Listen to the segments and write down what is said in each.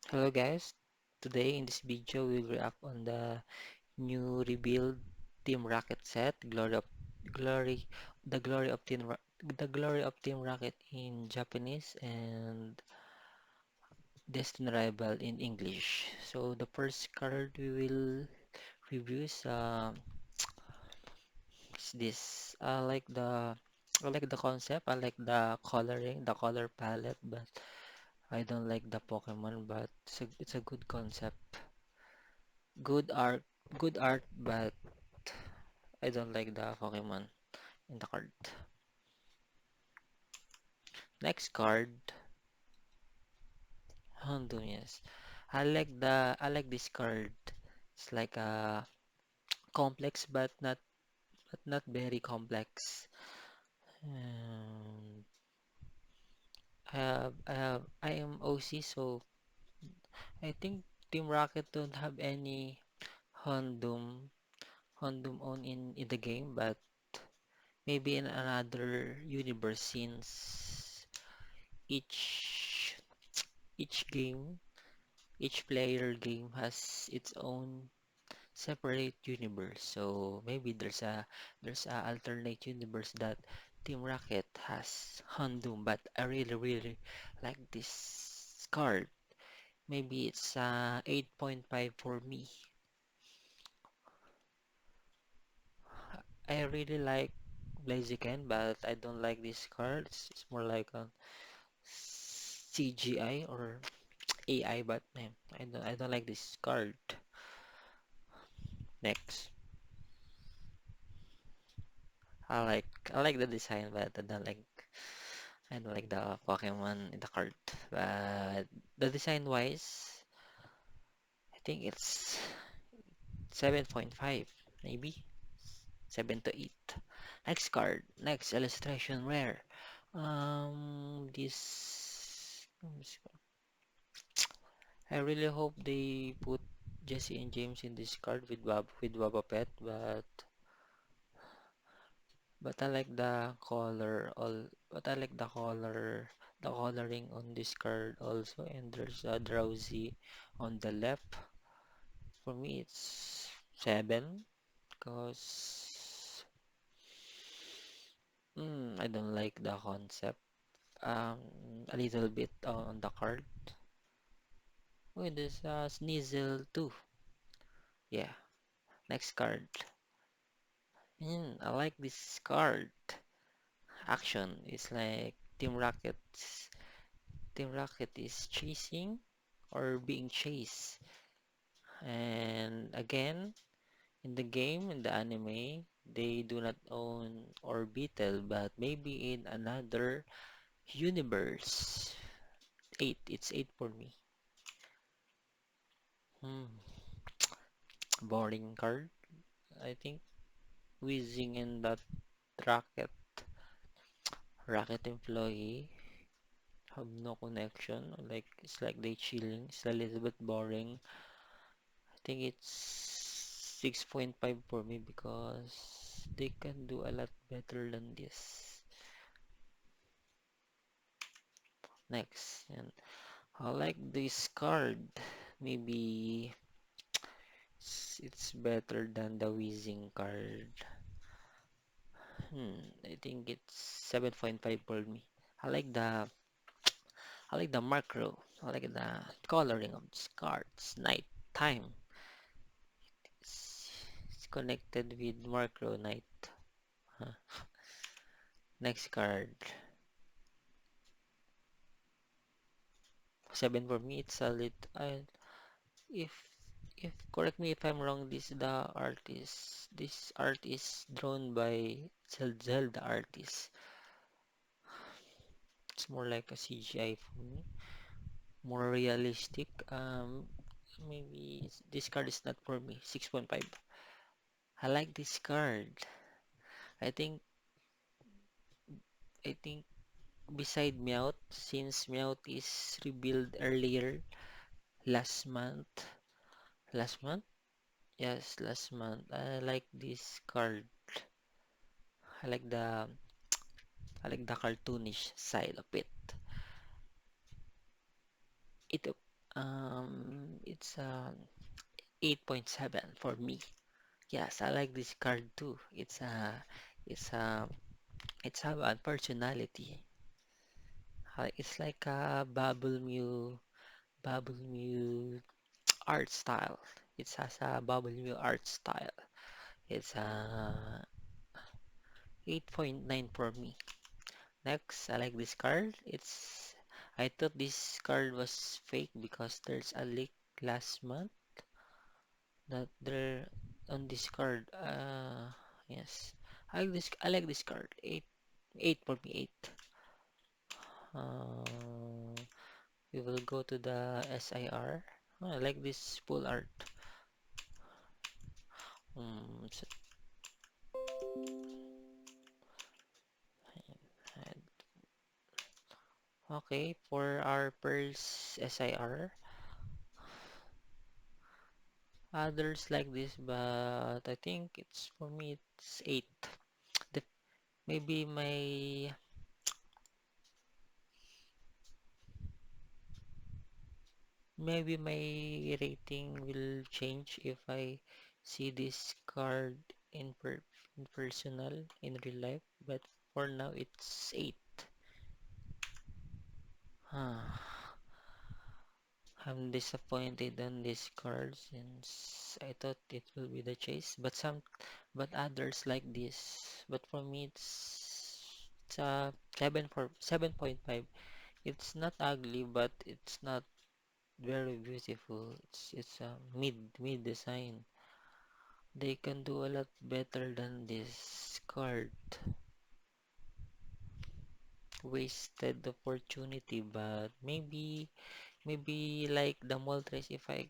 Hello guys, today in this video we'll react on the new revealed Team Rocket set, Glory, the Glory of the Glory of Team Rocket in Japanese and Destiny Rival in English. So the first card we will review is this. I like the concept, I like the coloring, the color palette, but I don't like the Pokemon, but it's a good concept. Good art, good art, but I don't like the Pokemon in the card. Next card, Houndoom, yes. I like this card. It's like a complex but not very complex. Um, I am OC, so I think Team Rocket don't have any Houndoom on in the game, but maybe in another universe since each each game each player game has its own separate universe. So maybe there's a alternate universe that Team Rocket has Houndoom, but I really like this card. Maybe it's 8.5 for me. I really like Blaziken, but I don't like this card. It's more like a CGI or AI, but I don't like this card. Next. I like the design, but I don't like the Pokemon in the card. But the design wise, I think it's 7.5, maybe 7 to 8. Next card, next illustration rare. This I really hope they put Jesse and James in this card with Wabapet, but I like the color but I like the coloring on this card also, and there's a drowsy on the left. For me it's 7 because I don't like the concept. Um, a little bit on the card. Oh, there's a Sneasel too. Yeah, next card. I like this card. Action is like Team Rocket is chasing or being chased. And again, in the game, in the anime, they do not own Orbital, but maybe in another universe. 8, it's 8 for me. Hmm, boring card, I think. Whizzing in that rocket, rocket employee have no connection. Like, it's like they chilling. It's a little bit boring. I think it's 6.5 for me because they can do a lot better than this. Next, and I like this card. Maybe it's better than the Weezing card. I think it's 7.5 for me. I like the I like the macro. I like the coloring of this cards. Night time. It's connected with macro night. Huh. Next card. 7 for me. It's a lit. If if correct me if I'm wrong, this art is drawn by Zelda artist. It's more like a CGI for me, more realistic. Maybe this card is not for me. 6.5. I like this card. I think I think beside Meowth, since Meowth is revealed earlier last month. Last month? Yes, last month. I like this card. I like the I like the cartoonish side of it. It It's 8.7 for me. Yes, I like this card too. It's a, it's a personality. It's like a Bubble Mew art style. It has a Bubble Mew art style. It's a 8.9 for me. Next, I like this card. I thought this card was fake because there's a leak last month that there on this card. Yes. I like this card. 8 for me, 8. Uh, we will go to the SIR. Oh, I like this full art. So, and- okay, for our Pearls SIR, others like this, but I think it's for me it's 8. The, maybe my rating will change if I see this card in personal in real life, but for now it's 8. I'm disappointed on this card since I thought it will be the chase, but others like this. But for me, it's a 7.5. It's not ugly, but it's not very beautiful. It's a mid design. They can do a lot better than this card. Wasted opportunity, but maybe like the Moltres, if I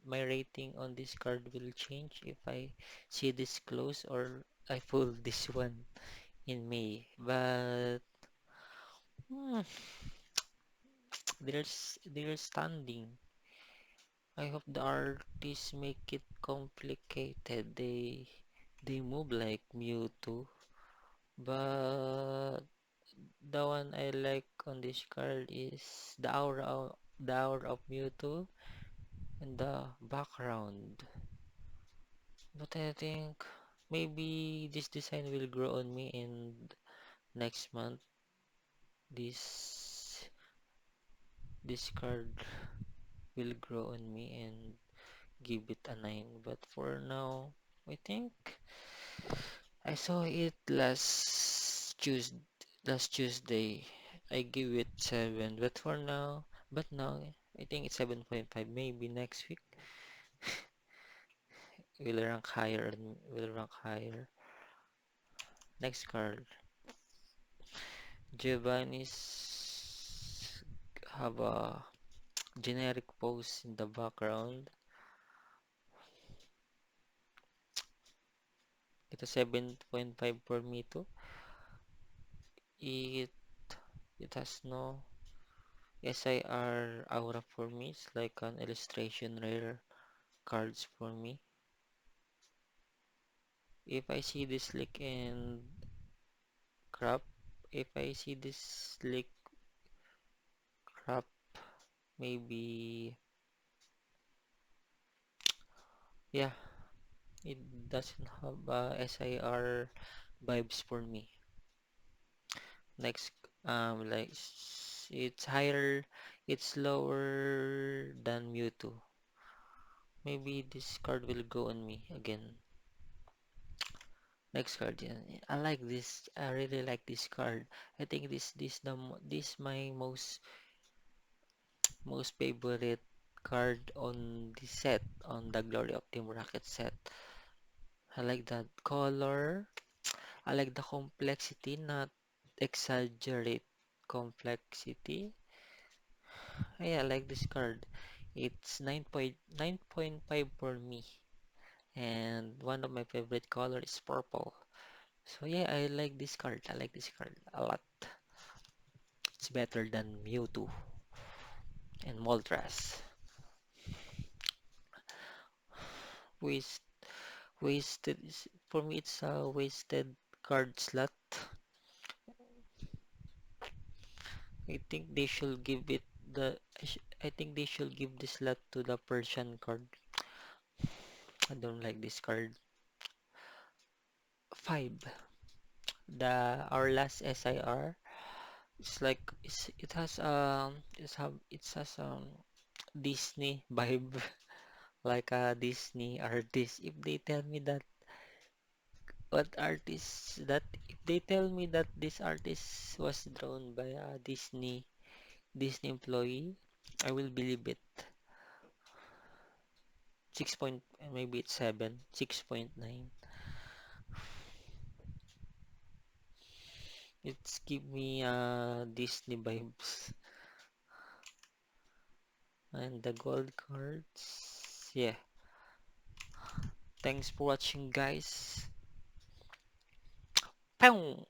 my rating on this card will change if I see this close or I pull this one in May. But hmm, they're standing. I hope the artists make it complicated. They move like Mewtwo, but the one I like on this card is the aura of Mewtwo in the background. But I think maybe this design will grow on me and next month this this card will grow on me and give it a 9. But for now, I think I saw it last Tuesday. I give it 7, but now I think it's 7.5. Maybe next week will rank higher. Next card. Giovanni's have a generic pose in the background. It's a 7.5 for me too. It it has no SIR aura for me. It's like an illustration rare cards for me. If I see this leak and crop, if I see this leak crop, maybe yeah, it doesn't have SIR vibes for me. Next, like it's higher, it's lower than Mewtwo. Maybe this card will go on me again. Next card, yeah. I like this. I really like this card. I think this my most favorite card on the set, on the Glory of Team Rocket set. I like that color. I like the complexity, not exaggerate complexity. Yeah, I like this card. It's 9.5 for me. And one of my favorite color is purple. So yeah, I like this card. I like this card a lot. It's better than Mewtwo and Moltres. Waste, for me, it's a wasted card slot. I think they should give it. I think they should give this lot to the Persian card. I don't like this card. 5. Our last SIR. It's like it has Disney vibe like a Disney artist. If they tell me that what artist that if they tell me that this artist was drawn by a Disney employee, I will believe it. 6 point, maybe it's 7, 6.9. It's give me Disney vibes. And the gold cards. Yeah. Thanks for watching, guys. Pew!